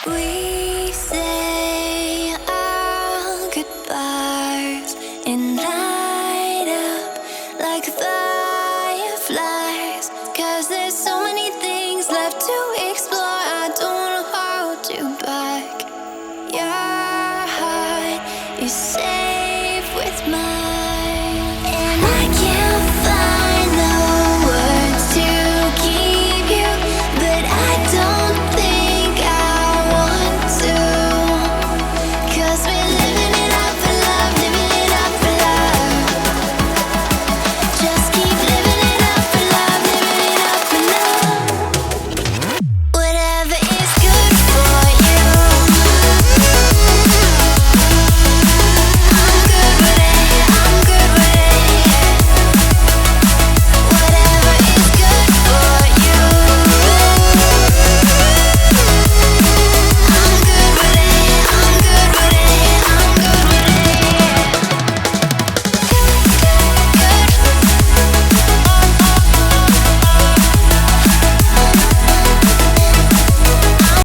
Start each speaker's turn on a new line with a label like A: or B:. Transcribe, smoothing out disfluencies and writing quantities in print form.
A: We say our goodbyes and light up like fireflies, 'cause there's so many things left to explore. I don't wanna hold you back. Your heart is safe with mine.